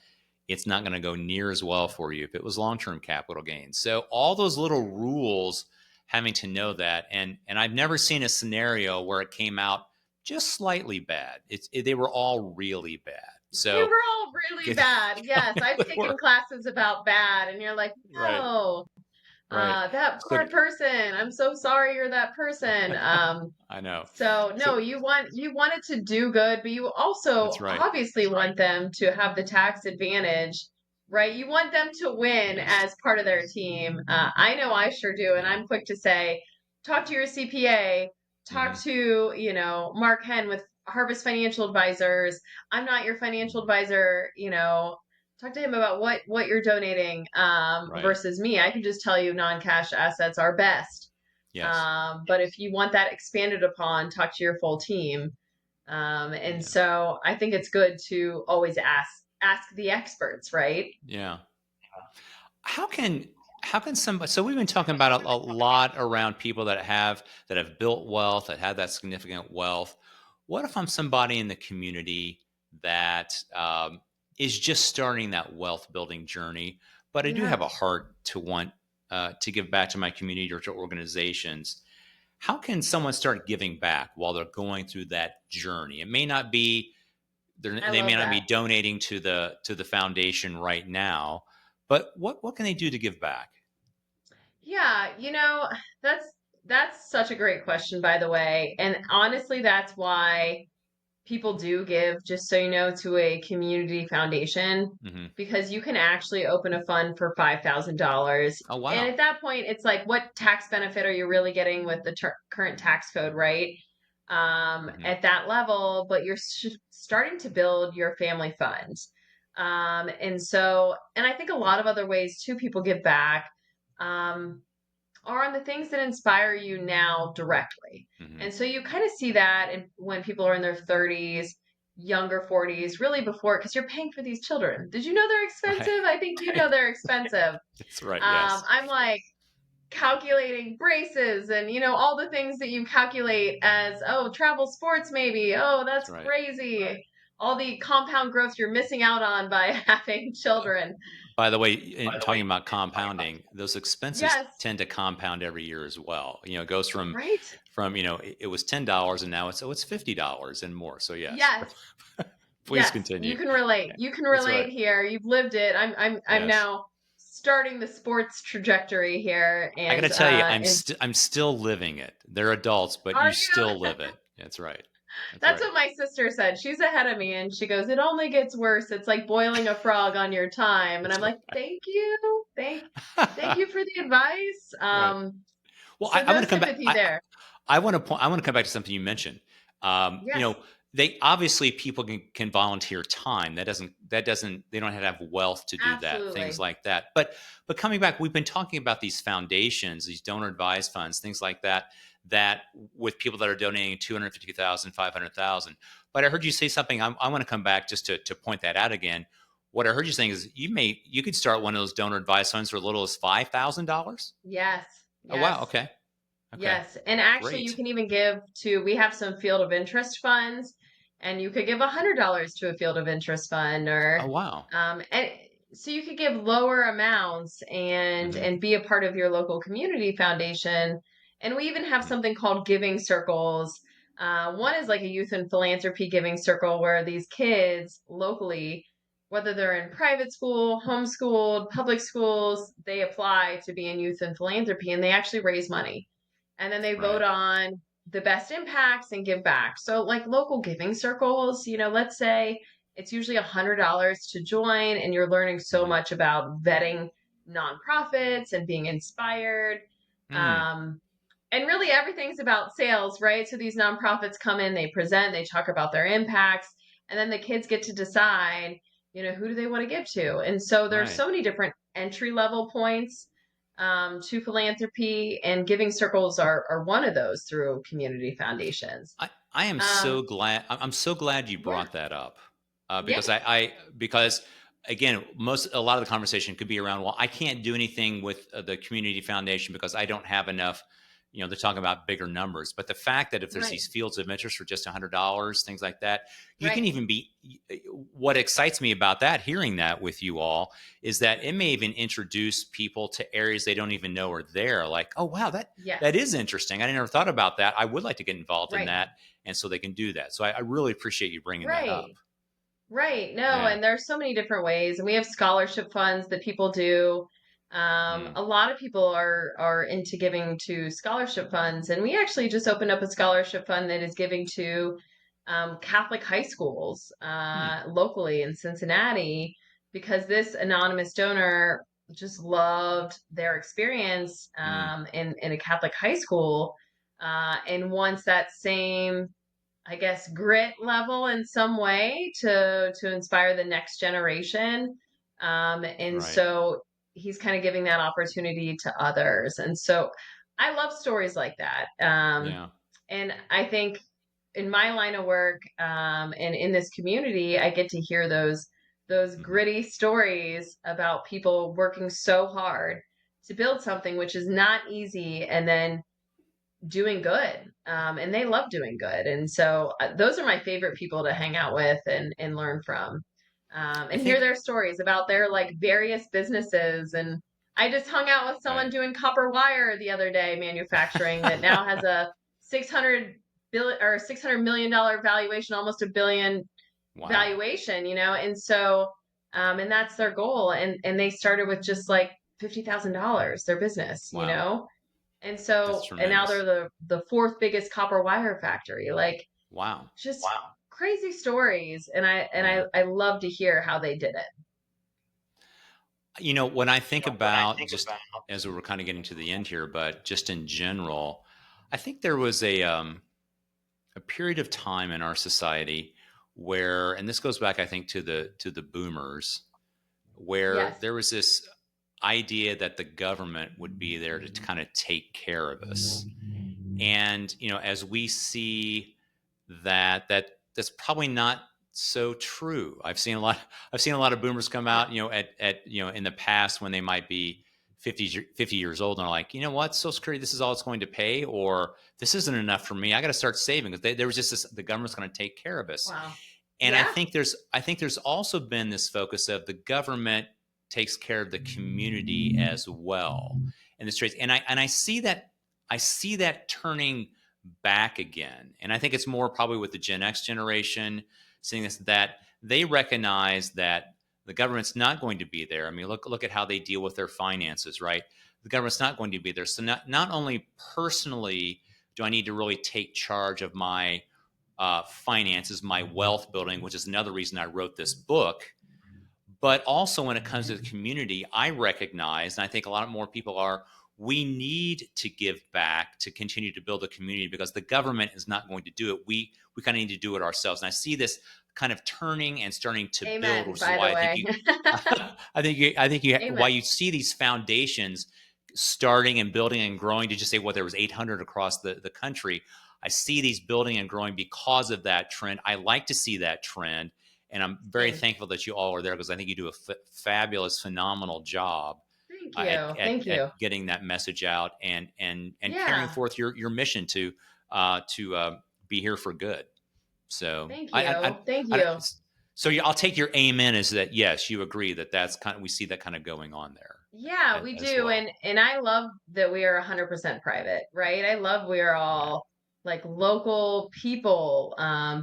It's not going to go near as well for you if it was long-term capital gains. So all those little rules, having to know that, and I've never seen a scenario where it came out just slightly bad. They were all really bad. We So were all really get, bad. Yes, I've we taken were, classes about bad, and you're like, right, no, right. that So poor person. I'm so sorry you're that person. I know. So So no, you want it to do good, but you also that's right. obviously want them to have the tax advantage, right? You want them to win Yes. as part of their team. I know I sure do, and Yeah. I'm quick to say, talk to your CPA, talk Hmm. to, Marc Henn with Harvest Financial Advisors. I'm not your financial Hmm. advisor, talk to him about what you're donating Right. versus me. I can just tell you non-cash assets are best. Yes. But if you want that expanded upon, talk to your full team. And Yeah. so I think it's good to always ask the experts, right? Yeah. How can how can somebody, so we've been talking about a lot around people that have built wealth, that have that significant wealth. What if I'm somebody in the community that is just starting that wealth building journey, but I do Yeah, have a heart to want to give back to my community or to organizations? How can someone start giving back while they're going through that journey? It may not be I they may love not be that. donating to the foundation right now, but what can they do to give back? Yeah, that's that's such a great question, by the way. And honestly, that's why people do give, just so you know, to a community foundation Hmm. because you can actually open a fund for $5,000. Oh And wow. at that point, it's like, what tax benefit are you really getting with the current tax code, right? Hmm. At that level, but you're starting to build your family fund. And I think a lot of other ways too, people give back. Um, are on the things that inspire you now directly. Hmm. And so you kind of see that when people are in their 30s, younger 40s, really before, because you're paying for these children. Did you know they're Right. expensive? I think you know they're expensive. That's right. Yes. I'm like calculating braces and, all the things that you calculate as, oh, travel sports maybe. Oh, That's that's right. crazy. All the compound growth you're missing out on by having children. By the way, in talking about compounding, those expenses Yes, tend to compound every year as well. It goes right? from it was $10 and now it's $50 and more. So yes, Yes. please Yes, you continue. can relate. Yeah, You can that's right. relate here. You've lived it. I'm Yes. now starting the sports trajectory here, I got to and tell you, and I'm still living it. They're adults, but are you you? still live it. That's right. That's That's right. what my sister said. She's ahead of me, and she goes, "It only gets worse. It's like boiling a frog on your time." And That's I'm like, right. "Thank you, thank you for the advice." Right. Well, So I no want to come back. sympathy there. I want to point. I want to come back to something you mentioned. Yes, They obviously people can volunteer time. That doesn't. They don't have to have wealth to do that. Things absolutely. like that. But coming back, we've been talking about these foundations, these donor advised funds, things like that. That with people that are donating 250,000, 500,000. But I heard you say something. I want to come back just to point that out again. What I heard you saying is you could start one of those donor advised funds for as little as $5,000. Yes, Oh wow. yes. Okay. Okay. Yes, and actually, you Great. can even give to. We have some field of interest funds, and you could give $100 to a field of interest fund, Oh or wow. and so you could give lower amounts and Hmm. be a part of your local community foundation. And we even have something called giving circles. One is like a youth and philanthropy giving circle where these kids locally, whether they're in private school, homeschooled, public schools, they apply to be in youth and philanthropy, and they actually raise money and then they vote Right. on the best impacts and give back. So, like local giving circles, let's say it's usually $100 to join, and you're learning so Hmm. much about vetting nonprofits and being inspired. Mm. Um, and really, everything's about sales, right? So, these nonprofits come in, they present, they talk about their impacts, and then the kids get to decide, who do they want to give to. And so, there's Right. so many different entry level points to philanthropy, and giving circles are one of those through community foundations. I am so Um, glad. I'm so glad you yeah, brought that up yeah, because again, a lot of the conversation could be around. Well, I can't do anything with the community foundation because I don't have enough. They're talking about bigger numbers, but the fact that if there's right, these fields of interest for just $100, things like that, you right. can even be. What excites me about that, hearing that with you all, is that it may even introduce people to areas they don't even know are there. Like, oh wow, that Yes, is interesting. I never thought about that. I would like to get involved in right, that, and so they can do that. So I really appreciate you bringing that up. right. Right. No, Yeah. and there's so many different ways, and we have scholarship funds that people do. Mm, A lot of people are into giving to scholarship funds, and we actually just opened up a scholarship fund that is giving to Catholic high schools hmm. locally in Cincinnati because this anonymous donor just loved their experience Mm, in a Catholic high school and wants that same I guess grit level in some way to inspire the next generation. And right. so he's kind of giving that opportunity to others. And so I love stories like that. Yeah. And I think in my line of work and in this community, I get to hear those Hmm. gritty stories about people working so hard to build something which is not easy and then doing good and they love doing good and so those are my favorite people to hang out with and learn from I and hear think, their stories about their like various businesses and I just hung out with someone right. doing copper wire the other day manufacturing that now has a 600 billion or $600 million valuation almost a billion Wow. valuation and so and that's their goal and they started with just like $50,000 their business Wow. and That's so, and now they're tremendous. the fourth biggest copper wire factory. Like Wow. just wow. Crazy stories. And I and Yeah. I I love to hear how they did it. When I think about just as we were kind of getting to the end here, but just in general, I think there was a period of time in our society where, and this goes back, I think, to the boomers, where Yes. there was this idea that the government would be there to kind of take care of us. And as we see that's probably not so true. I've seen a lot of boomers come Yeah. out, at in the past when they might be 50 years old and are like, you know what, Social Security, this is all it's going to pay, or this isn't enough for me. I got to start saving because there was just this, the government's going to take care of us. Wow. And I Yeah. think there's also been this focus of the government takes care of the community as well in the streets. And I see that turning back again. And I think it's more probably with the Gen X generation, seeing this, that they recognize that the government's not going to be there. I mean, look at how they deal with their finances, right? The government's not going to be there. So not only personally do I need to really take charge of my finances, my wealth building, which is another reason I wrote this book. But also, when it comes to the community, I recognize, and I think a lot more people are, we need to give back to continue to build a community because the government is not going to do it. We kind of need to do it ourselves. And I see this kind of turning and starting to build, Amen, which is by why the I think way. you, I think why Amen. you see these foundations starting and building and growing to just say, well, there was 800 across the country. I see these building and growing because of that trend. I like to see that trend, and I'm very Same. thankful that you all are there because I think you do a fabulous, phenomenal job Thank at, you. at Thank at you. getting that message out and carrying Yeah. forth your mission to be here for good. So Thank I I, you. Thank I, I you. so I'll take your amen as that yes, you agree that that's kind of, we see that kind of going on there Yeah, as, we as do. well. And I love that we are 100% private, right? I love we are Right. all like local people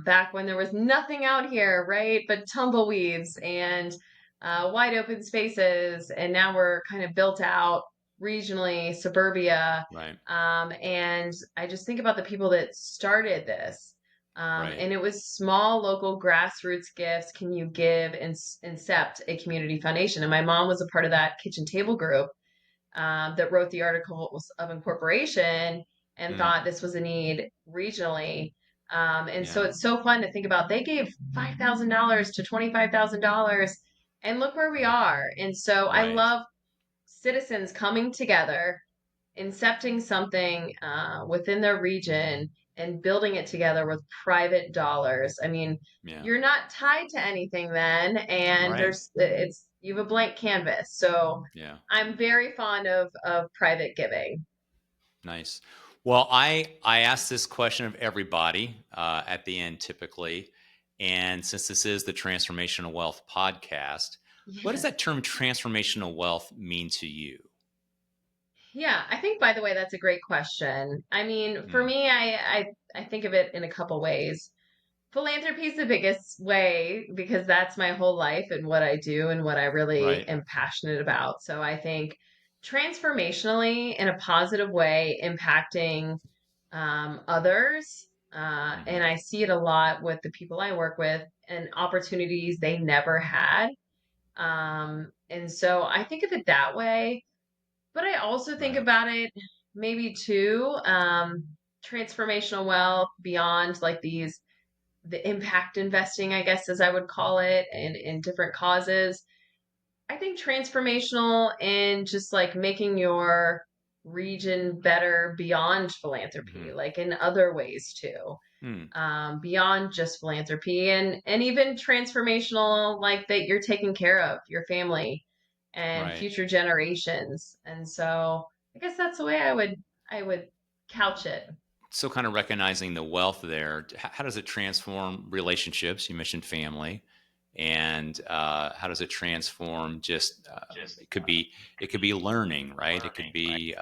back when there was nothing out here, right? But tumbleweeds and wide open spaces. And now we're kind of built out regionally, suburbia. Right. And I just think about the people that started this. Right. And it was small local grassroots gifts. Can you give and incept a community foundation? And my mom was a part of that kitchen table group that wrote the articles of incorporation and Mm, thought this was a need regionally. And so yeah. it's so fun to think about. They gave $5,000 to $25,000, and look where we are. And so I Right. love citizens coming together incepting something within their region and building it together with private dollars. I mean, Yeah. you're not tied to anything then, and Right. it's you have a blank canvas. So Yeah. I'm very fond of private giving. Nice. Well, I ask this question of everybody at the end typically, and since this is the Transformational Wealth podcast, what does Yeah. that term transformational wealth mean to you? Yeah, I think by the way, that's a great question. I mean, for Mm, me, I think of it in a couple ways. Philanthropy is the biggest way because that's my whole life and what I do and what I really Right. am passionate about. So I think transformationally in a positive way, impacting others. And Hmm. I see it a lot with the people I work with and opportunities they never had. And so I think of it that way. But I also think Right. about it maybe too, transformational wealth beyond like the impact investing, I guess, as I would call it, in different causes. I think transformational and just like making your region better beyond philanthropy, Hmm. like in other ways too, Hmm. beyond just philanthropy and even transformational, like that you're taking care of your family and Right. future generations. And so I guess that's the way I would couch it. So, kind of recognizing the wealth there, how does it transform relationships? You mentioned family, and how does it transform? Just it could be learning, right? It could be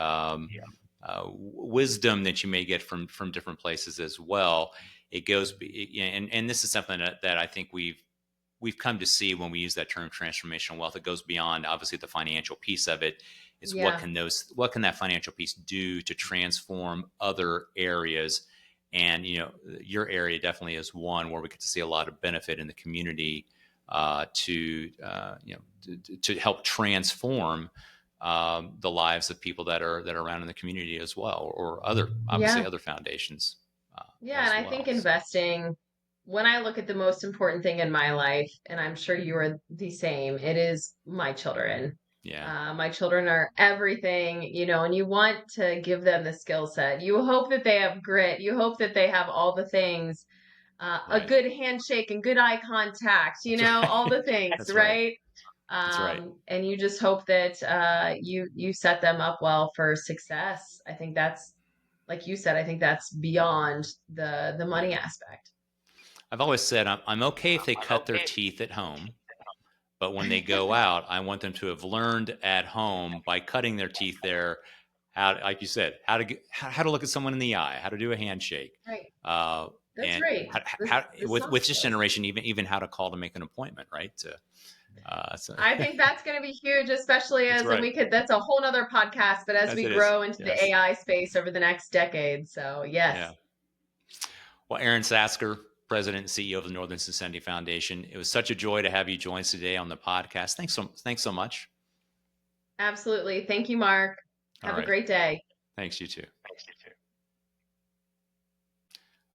wisdom that you may get from different places as well. It goes, and this is something that I think we've come to see when we use that term transformational wealth. It goes beyond obviously the financial piece of it. It's Yeah. what can that financial piece do to transform other areas? And your area definitely is one where we get to see a lot of benefit in the community to help transform the lives of people that are around in the community as well, or other obviously Yeah. other foundations Yeah, and as I think well. So investing, when I look at the most important thing in my life, and I'm sure you are the same, it is my children. yeah, My children are everything, and you want to give them the skill set. You hope that they have grit. You hope that they have all the things, a right. good handshake and good eye contact, That's all right. the things, That's right. right? That's right. And you just hope that you set them up well for success. I think that's, like you said, I think that's beyond the money Yeah. aspect. I've always said I'm okay if they cut their teeth at home, but when they go out, I want them to have learned at home by cutting their teeth there, how, like you said, how to look at someone in the eye, how to do a handshake, Right. uh, That's and right. The soft with this skills. generation, even how to call to make an appointment, right? So, I think that's going to be huge, especially that's as, and right. that's a whole nother podcast, but as Yes, we it is. grow into the Yes. AI space over the next decade. So, yes, Yeah. Well, Erin Satzger, President and CEO of the Northern Cincinnati Foundation, it was such a joy to have you join us today on the podcast. Thanks so much. absolutely. Thank you, Mark. All Have a right. great day. Thanks, you too.